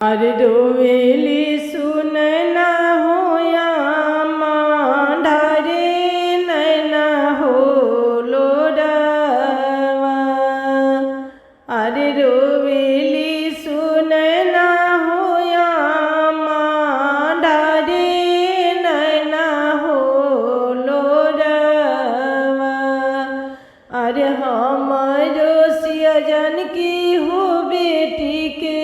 अरे रोवेली सुनना होया मांढारे नैना हो लोरावा। अरे रोवेली सुनना होया मांढारे नैना हो लोरावा। अरे हमरो सियजन की हो बेटी के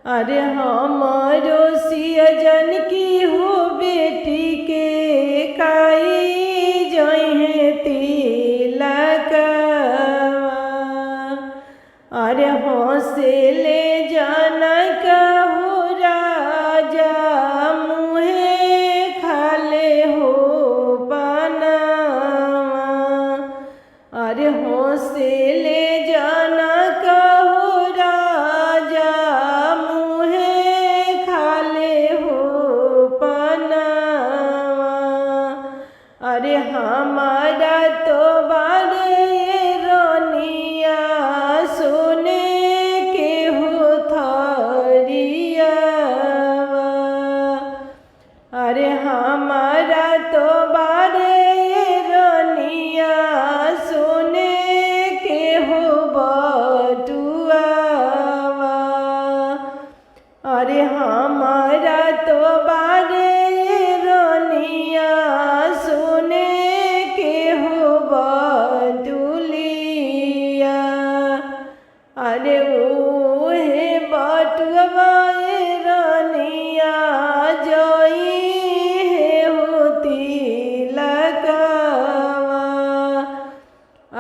अरे हमरो सियजन की हो बेटी के काई जहे तिलकवा। अरे हंसे ले जनक हो राजा मुहे खाले हो बनवा। अरे हंसे ले जनक हो राजा मुहे खाले हो बनवा। अरे हमारा तो बारे रोनिया सोने के हो थरियावा। अरे हमारा तो बारे रोनिया सोने के हो बटुआवा। अरे हमारा तो बारे रोनिया सोने के हो बटुलिया। अरे ओहे बटुआ रोनिया जोई है हो तिलकवा।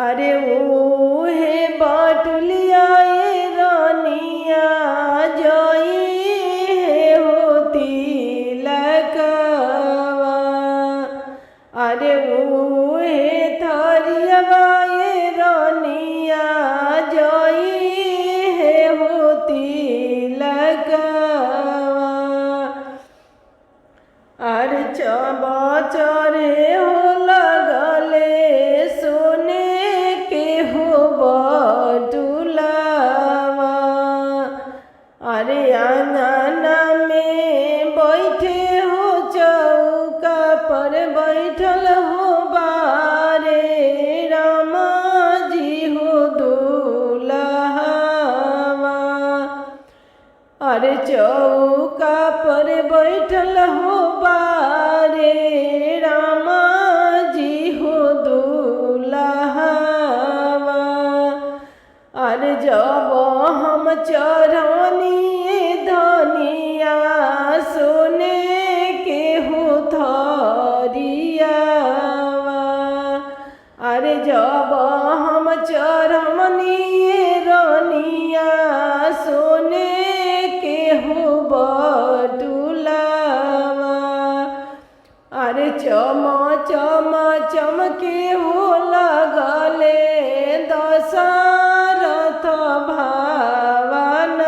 अरे ओहे बटुलिया रोनिया जोई है हो तिलकवा। अरे ओहे थरियवा रोनिया जोई है हो तिलकवा। अरे चबचरे हो लगले सोने के हो बटुलावा। अरे आंगना में बैठे हो चौका पर बैठल हो बारे रामा जी हो दुल्हावा। अरे चौका पर बैठल हो बारे रामा जी हो दुल्हावा। अरे जब हम चढ़नी धनिया सोने के हो थरियावा। अरे जब हम चढ़नी रोनिया सोने के हो बटुलावा। अरे चम चम चमके हो लगले दशरथ भवनवा।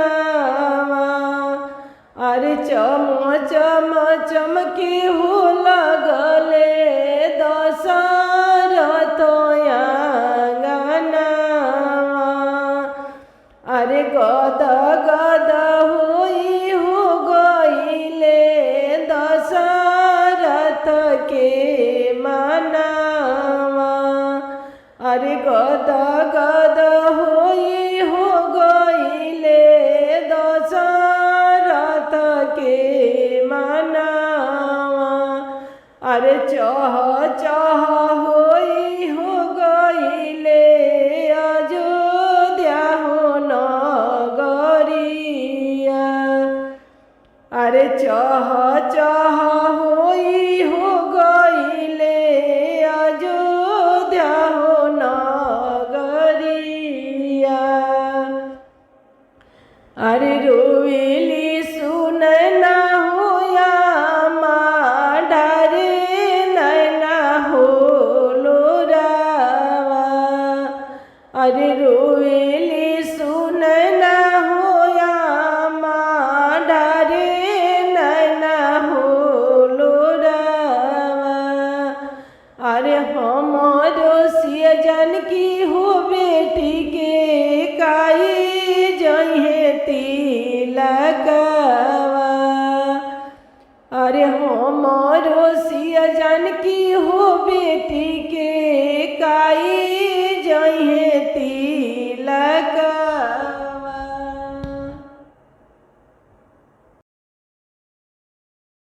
अरे चम चम चमके हो लगले दशरथ आंगनवा। अरे गद गद होई हो गईले दशरथ के मनवा। अरे गद गद होई हो गईले दशरथ के मनवा। अरे चह चह होई हो गईले अयोध्या हो नगरिया। अरे चह चह होई हो गईले अयोध्या हो नगरिया। अरे रोवेली सुनना होया मांढारे नैना हो लोरावा। अरे रोवेली सुनना होया मांढारे नैना हो लोरावा। अरे हमरो सियजन तिलकवा। अरे हो मोरो सिया जानकी हो